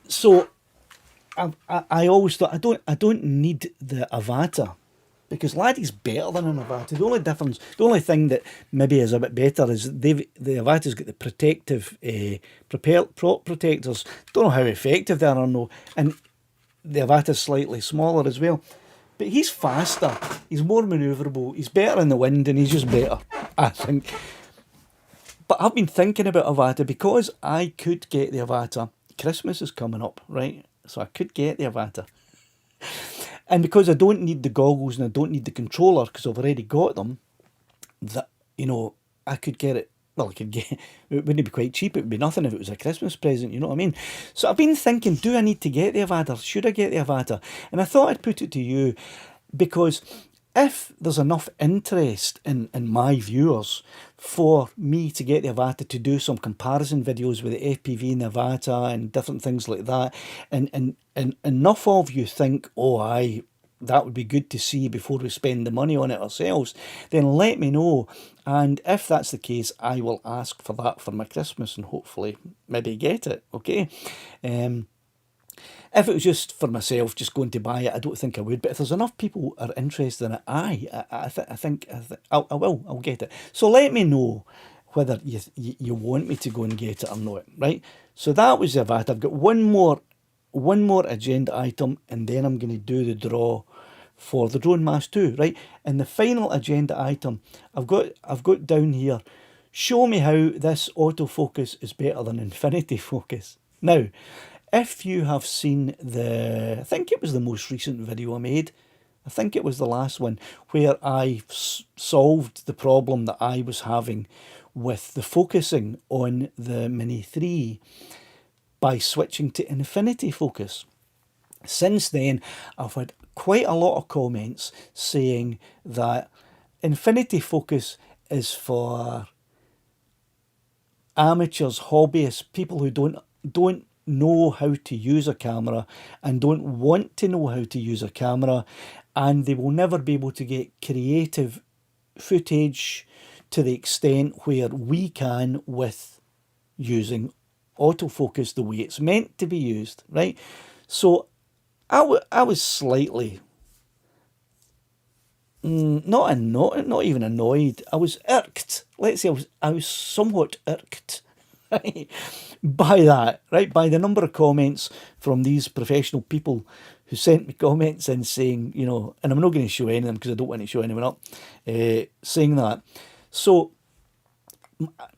So I always thought I don't need the Avatar, because Laddie's better than an Avatar. The only thing that maybe is a bit better is the Avatar's got the protective prop protectors. Don't know how effective they are or no. And the Avatar's slightly smaller as well. But he's faster, he's more manoeuvrable, he's better in the wind, and he's just better, I think. But I've been thinking about Avatar because I could get the Avatar. Christmas is coming up, right? So I could get the Avatar. And because I don't need the goggles and I don't need the controller because I've already got them, that, you know, I could get it. Well, I could get it. Wouldn't be quite cheap. It would be nothing if it was a Christmas present, you know what I mean? So I've been thinking, do I need to get the Avatar? Should I get the Avatar? And I thought I'd put it to you because if there's enough interest in my viewers for me to get the Avatar to do some comparison videos with the FPV and the Avatar and different things like that, and enough of you think, oh, that would be good to see before we spend the money on it ourselves, then let me know. And if that's the case, I will ask for that for my Christmas and hopefully maybe get it, okay? If it was just for myself, just going to buy it, I don't think I would. But if there's enough people are interested in it, I think I'll get it. So let me know whether you want me to go and get it or not, right? So that was the Avatar. I've got one more agenda item, and then I'm going to do the draw for the Drone Mask 2, right? And the final agenda item I've got down here. Show me how this autofocus is better than infinity focus. Now, if you have seen I think it was the most recent video I made. I think it was the last one, where I solved the problem that I was having with the focusing on the Mini 3 by switching to infinity focus. Since then, I've had quite a lot of comments saying that infinity focus is for amateurs, hobbyists, people who don't know how to use a camera and don't want to know how to use a camera, and they will never be able to get creative footage to the extent where we can with using autofocus the way it's meant to be used, right? So I was slightly not even annoyed. I was irked. Let's say I was somewhat irked, right, by that, right, by the number of comments from these professional people who sent me comments in saying, you know, and I'm not going to show any of them because I don't want to show anyone up, saying that. So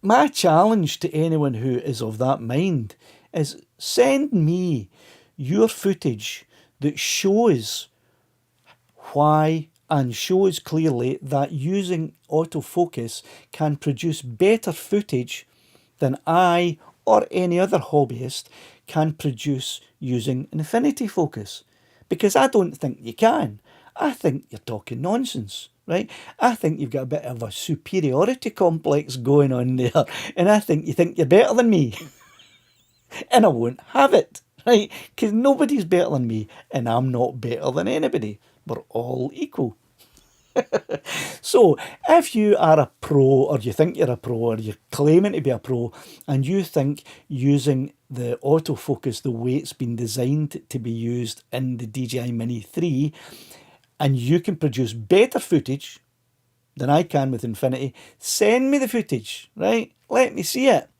my challenge to anyone who is of that mind is send me your footage that shows why and shows clearly that using autofocus can produce better footage than I or any other hobbyist can produce using infinity focus. Because I don't think you can. I think you're talking nonsense, right? I think you've got a bit of a superiority complex going on there, and I think you think you're better than me. And I won't have it, right? Because nobody's better than me, and I'm not better than anybody. We're all equal. So, if you are a pro, or you think you're a pro, or you're claiming to be a pro, and you think using the autofocus the way it's been designed to be used in the DJI Mini 3, and you can produce better footage than I can with Infinity, send me the footage, right? Let me see it,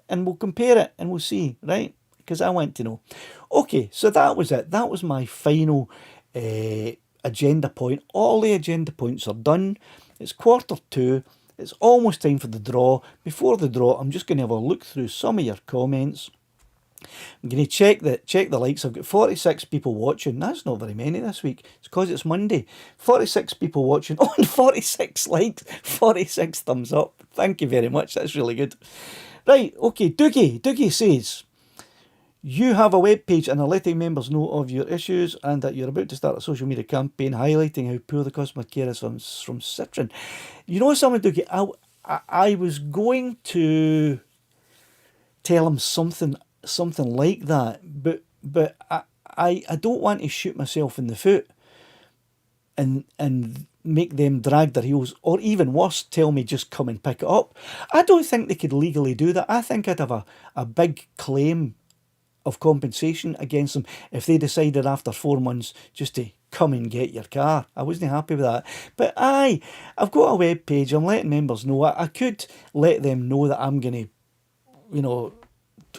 and we'll compare it, and we'll see, right? Because I want to know. Okay, so that was it. That was my final agenda point. All the agenda points are done. It's 2:15. It's almost time for the draw. Before the draw, I'm just going to have a look through some of your comments. I'm going to check the likes. I've got 46 people watching. That's not very many this week. It's because it's Monday. 46 people watching. Oh, and 46 likes. 46 thumbs up. Thank you very much. That's really good. Right, okay. Doogie says, you have a web page and are letting members know of your issues and that you're about to start a social media campaign highlighting how poor the customer care is from Citron. You know something, Doogie? I was going to tell him something like that, but I don't want to shoot myself in the foot and make them drag their heels, or even worse, tell me just come and pick it up. I don't think they could legally do that. I think I'd have a big claim of compensation against them if they decided after 4 months just to come and get your car. I wasn't happy with that. But I've got a web page. I'm letting members know. I could let them know that I'm going to, you know,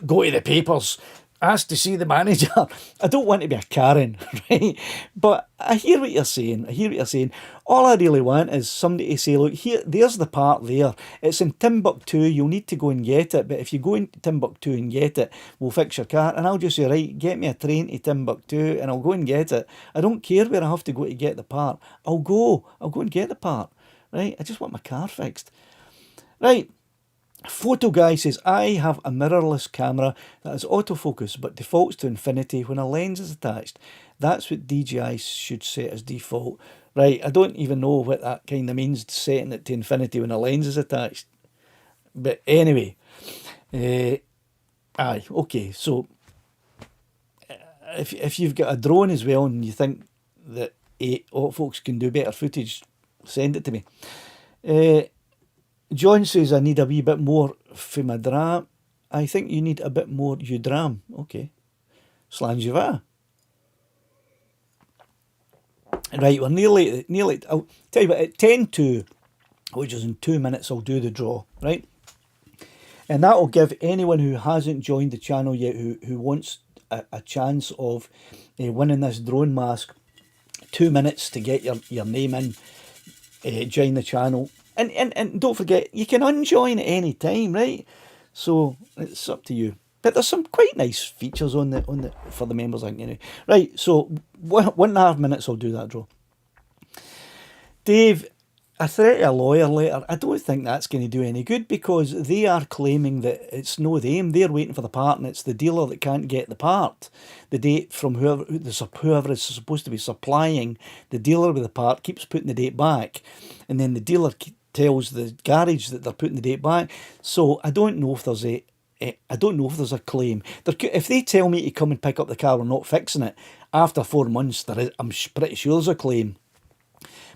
go to the papers, ask to see the manager. I don't want to be a Karen, right? But I hear what you're saying. All I really want is somebody to say, look, here, there's the part there. It's in Timbuktu. You'll need to go and get it. But if you go into Timbuktu and get it, we'll fix your car. And I'll just say, right, get me a train to Timbuktu and I'll go and get it. I don't care where I have to go to get the part. I'll go and get the part, right? I just want my car fixed. Right. Photo Guy says, I have a mirrorless camera that is autofocus but defaults to infinity when a lens is attached. That's what DJI should set as default. Right, I don't even know what that kind of means, setting it to infinity when a lens is attached. But anyway, okay, so if you've got a drone as well and you think that autofocus can do better footage, send it to me. John says, I need a wee bit more for my dram. I think you need a bit more dram. Okay. Slangiva. Right, we're nearly. I'll tell you what, at 10:02, which is in 2 minutes, I'll do the draw, right? And that will give anyone who hasn't joined the channel yet, who wants a chance of winning this drone mask, 2 minutes to get your name in, join the channel. And don't forget, you can unjoin at any time, right? So it's up to you. But there's some quite nice features on the for the members, I think. Anyway. Right, so 1.5 minutes I'll do that draw. Dave, a threat to a lawyer letter, I don't think that's going to do any good, because they are claiming that it's no them. They're waiting for the part, and it's the dealer that can't get the part. The date from whoever is supposed to be supplying the dealer with the part keeps putting the date back, and then the dealer tells the garage that they're putting the date back. So I don't know if there's a claim. If they tell me to come and pick up the car, we're not fixing it, after 4 months, I'm pretty sure there's a claim.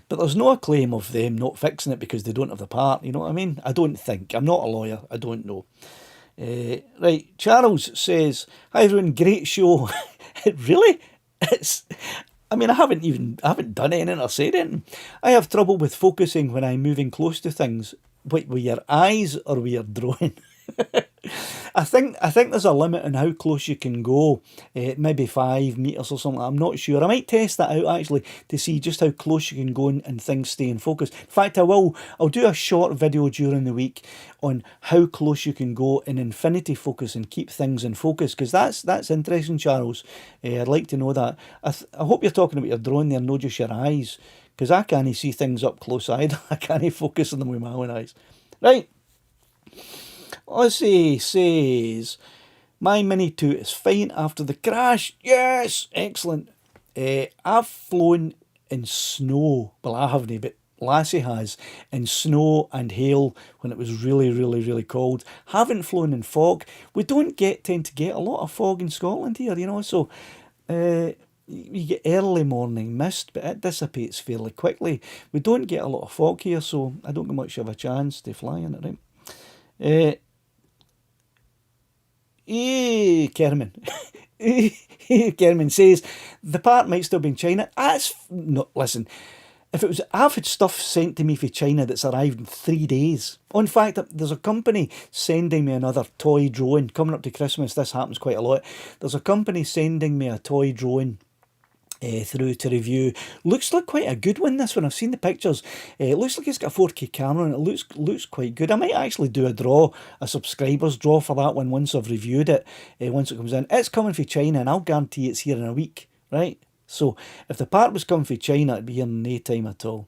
But there's no claim of them not fixing it because they don't have the part, you know what I mean? I don't think. I'm not a lawyer. I don't know. Right, Charles says, hi everyone, great show. Really? I haven't done anything or said anything. I have trouble with focusing when I'm moving close to things. Wait, with your eyes or with your drone? I think there's a limit on how close you can go, maybe 5 metres or something. I'm not sure. I might test that out actually to see just how close you can go and things stay in focus. In fact, I'll do a short video during the week on how close you can go in infinity focus and keep things in focus, because that's interesting, Charles. I'd like to know that. I hope you're talking about your drone there, not just your eyes, because I can't see things up close either. I can't focus on them with my own eyes. Right. Aussie says, my Mini 2 is fine after the crash. Yes, excellent. I've flown in snow. Well, I haven't, but Lassie has, in snow and hail when it was really, really, really cold. Haven't flown in fog. We don't tend to get a lot of fog in Scotland here, you know, so you get early morning mist, but it dissipates fairly quickly. We don't get a lot of fog here, so I don't get much of a chance to fly in it, right? Kerman. Kerman says the part might still be in China. Listen, if it was, I've had stuff sent to me from China that's arrived in 3 days. In fact, there's a company sending me another toy drone coming up to Christmas. This happens quite a lot. There's a company sending me a toy drone through to review. Looks like quite a good one, this one. I've seen the pictures. It looks like it's got a 4K camera and it looks quite good. I might actually do a subscribers draw for that one once I've reviewed it, once it comes in. It's coming from China and I'll guarantee it's here in a week, right? So if the part was coming from China, it'd be here in no time at all.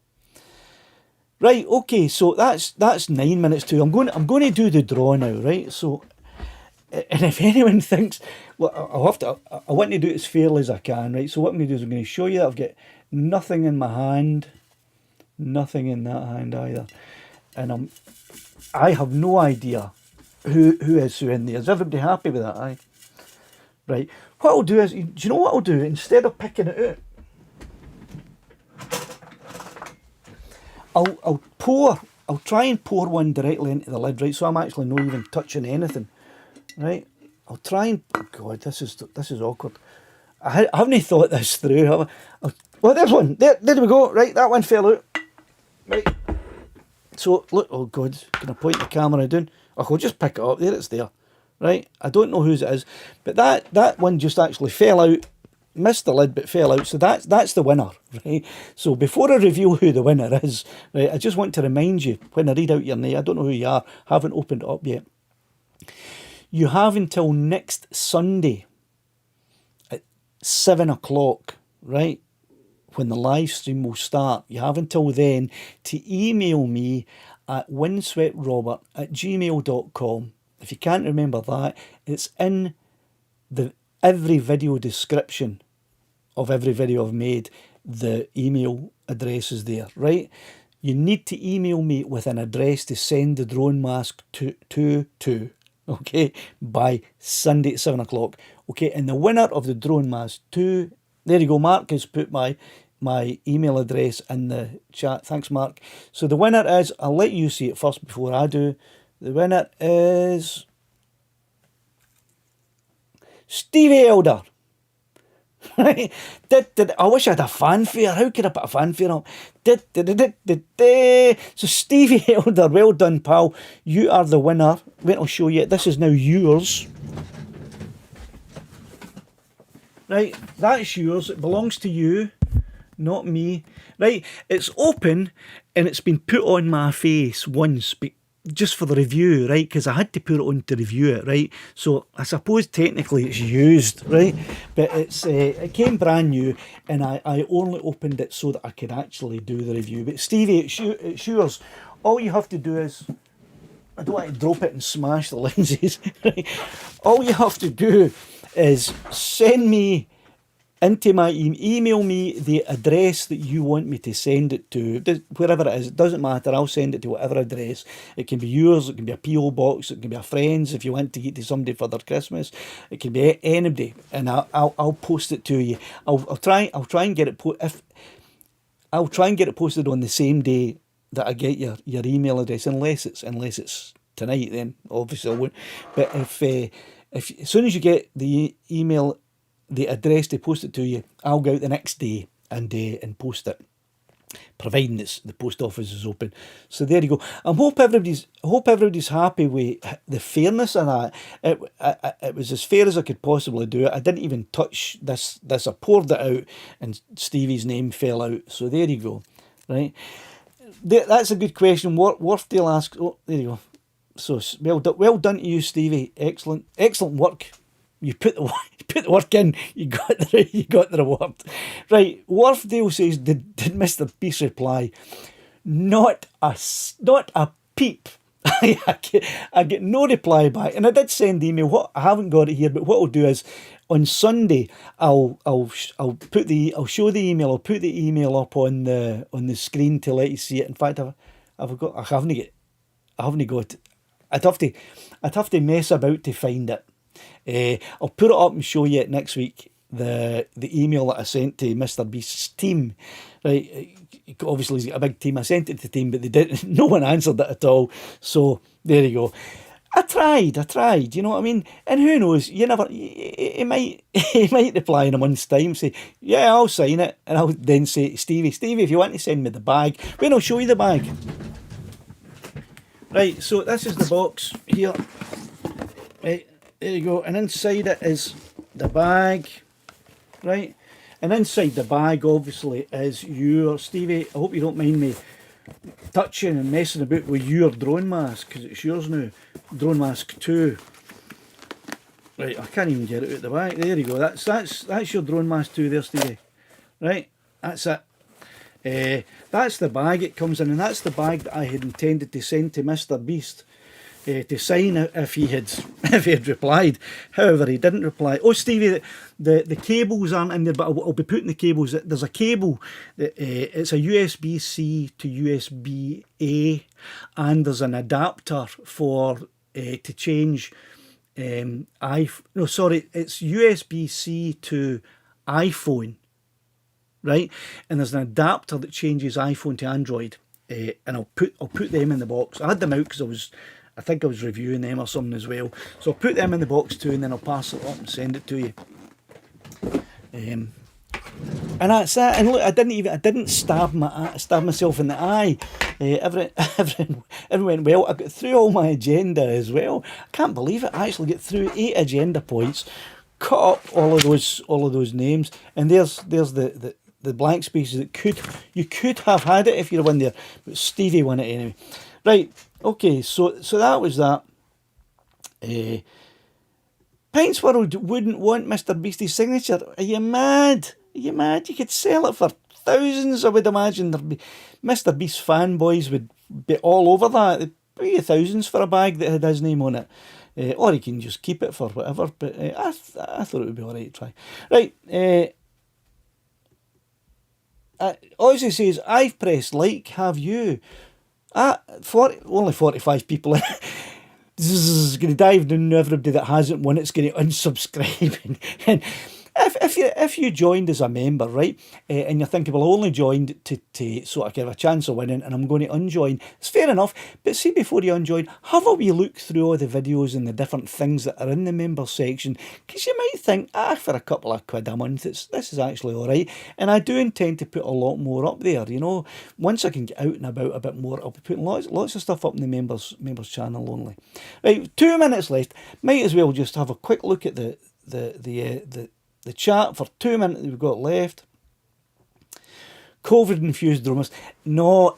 Right, okay, so that's 9 minutes to. I'm going to do the draw now, right? So, and if anyone thinks, well, I want to do it as fairly as I can, right? So what I'm going to do is I'm going to show you that I've got nothing in my hand, nothing in that hand either, and I have no idea who is who in there. Is everybody happy with that? Aye. Right. What I'll do is, do you know what I'll do? Instead of picking it out, I'll try and pour one directly into the lid, right? So I'm actually not even touching anything. Right, I'll try and, oh God, this is awkward. I haven't thought this through. Well, there's one. There we go. Right, that one fell out. Right. So look, oh God, can I point the camera down? Oh, I'll just pick it up. There, it's there. Right. I don't know whose it is, but that one just actually fell out. Missed the lid, but fell out. So that's the winner. Right. So before I reveal who the winner is, right, I just want to remind you when I read out your name. I don't know who you are. Haven't opened it up yet. You have until next Sunday at 7 o'clock, right, when the live stream will start. You have until then to email me at windsweptrobert@gmail.com. If you can't remember that, it's in every video description of every video I've made. The email address is there, right? You need to email me with an address to send the drone mask to. Okay, by Sunday at 7 o'clock. Okay, and the winner of the drone mask 2, there you go, Mark has put my email address in the chat. Thanks, Mark. So the winner is, I'll let you see it first before I do. The winner is Stevie Elder. Right? I wish I had a fanfare. How could I put a fanfare up? So Stevie Elder, well done, pal. You are the winner. Wait, I'll show you. This is now yours. Right, that's yours. It belongs to you, not me. Right, it's open and it's been put on my face once. just for the review, right? Because I had to put it on to review it, right? So I suppose technically it's used, right? But it came brand new, and I only opened it so that I could actually do the review. But Stevie, it's yours. All you have to do is, I don't want to drop it and smash the lenses. Right? All you have to do is send me into my email me the address that you want me to send it to, wherever it is. It doesn't matter. I'll send it to whatever address. It can be yours. It can be a PO box. It can be a friend's if you want to get to somebody for their Christmas. It can be anybody, and I'll post it to you. I'll try and get it I'll try and get it posted on the same day that I get your email address, unless it's tonight. Then obviously I won't. But if as soon as you get the email, the address to post it to you, I'll go out the next day and post it, providing the post office is open. So there you go. I hope everybody's happy with the fairness of that. It was as fair as I could possibly do it. I didn't even touch this. I poured it out, and Stevie's name fell out. So there you go. Right. That's a good question. Worthdale asks. Oh, there you go. So well done to you, Stevie. Excellent work. You put the work in. You got the reward. Right. Worthdale says, did Mr. Beast reply? Not a peep. I get no reply back, and I did send the email. I haven't got it here, but what I'll do is on Sunday I'll show the email. I'll put the email up on the screen to let you see it. In fact, I haven't got it. I'd have to mess about to find it. I'll put it up and show you it next week. The email that I sent to Mr. Beast's team, right? Obviously he's got a big team. I sent it to the team, but they didn't. No one answered it at all. So there you go. I tried. You know what I mean? And who knows? You never. He might reply in a month's time. Say, yeah, I'll sign it, and I'll then say, Stevie, if you want to send me the bag, when I'll show you the bag. Right. So this is the box here. Right. There you go. And inside it is the bag. Right, and inside the bag obviously is your, Stevie, I hope you don't mind me touching and messing about with your drone mask, because it's yours now, drone mask 2. Right, I can't even get it out the bag. There you go. That's your drone mask 2 there, Stevie. Right, that's it. That's the bag it comes in, and that's the bag that I had intended to send to Mr. Beast to sign if he had replied. However, he didn't reply. Oh, Stevie, the cables aren't in there, but I'll be putting the cables. There's a cable that it's a USB-C to USB-A, and there's an adapter for to change it's USB-C to iPhone, right? And there's an adapter that changes iPhone to Android, and I'll put them in the box. I had them out because I think I was reviewing them or something as well. So I'll put them in the box too, and then I'll pass it up and send it to you. And that's it. And look, I didn't stab myself in the eye. Everything went well. I got through all my agenda as well. I can't believe it. I actually get through 8 agenda points, cut up all of those names, and there's the blank spaces that you could have had it if you'd won there, but Stevie won it anyway. Right. Okay, so that was that. Pints World wouldn't want Mr. Beastie's signature. Are you mad? You could sell it for thousands, I would imagine. There'd be Mr. Beast fanboys would be all over that. They'd pay thousands for a bag that had his name on it. Or he can just keep it for whatever. But I thought it would be alright to try. Right. Ozzy says, I've pressed like, have you? Only 45 people in. This is going to dive down everybody that hasn't won. It's going to unsubscribe. And if you joined as a member, right, and you're thinking, well, I only joined to sort of give a chance of winning, and I'm going to unjoin. It's fair enough, but see, before you unjoin, have a wee look through all the videos and the different things that are in the members section, because you might think, for a couple of quid a month, this is actually all right. And I do intend to put a lot more up there. You know, once I can get out and about a bit more, I'll be putting lots of stuff up in the members channel only. Right, 2 minutes left. Might as well just have a quick look at the chat for 2 minutes that we've got left. COVID-infused drummers. No,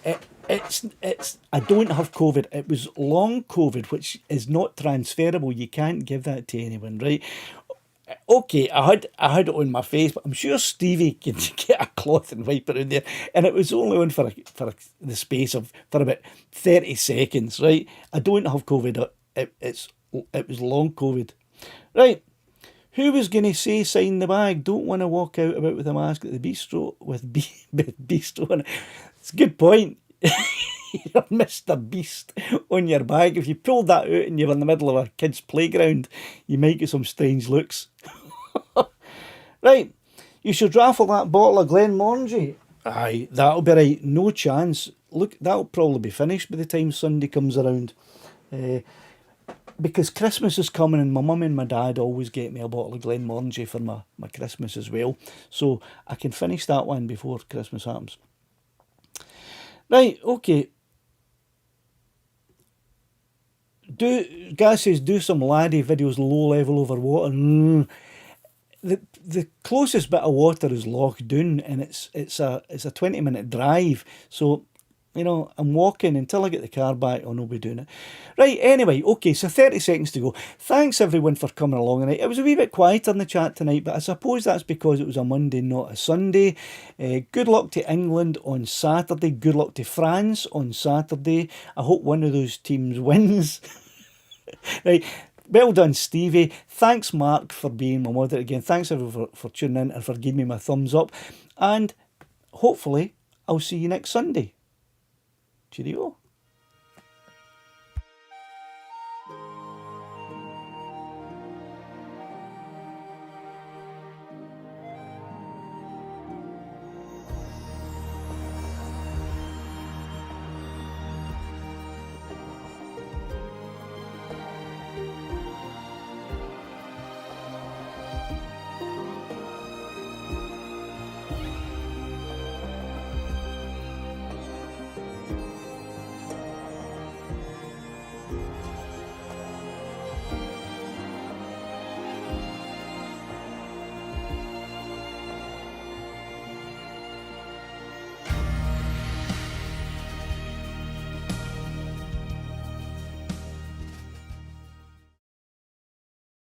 I don't have COVID. It was long COVID, which is not transferable. You can't give that to anyone, right? Okay, I had it on my face, but I'm sure Stevie can get a cloth and wipe it in there. And it was only on for the space of for about 30 seconds, right? I don't have COVID. It was long COVID, right? Who was going to say sign the bag? Don't want to walk out about with a mask at the bistro with bistro on it. It's a good point. You're Mr. Beast on your bag. If you pulled that out and you were in the middle of a kid's playground, you might get some strange looks. Right, you should raffle that bottle of Glenmorangie. Aye, that'll be right. No chance. Look, that'll probably be finished by the time Sunday comes around. Because Christmas is coming and my mum and my dad always get me a bottle of Glenmorangie for my Christmas as well. So I can finish that one before Christmas happens. Right, okay. Guy says do some laddie videos low level over water. The closest bit of water is Loch Doon, and it's a 20-minute drive. So, you know, I'm walking until I get the car back. I'll not be doing it. Right, anyway, okay, so 30 seconds to go. Thanks everyone for coming along tonight. It was a wee bit quieter in the chat tonight, but I suppose that's because it was a Monday, not a Sunday. Good luck to England on Saturday. Good luck to France on Saturday. I hope one of those teams wins. Right, well done, Stevie. Thanks, Mark, for being my moderator again. Thanks everyone for tuning in and for giving me my thumbs up. And hopefully I'll see you next Sunday. Cheerio.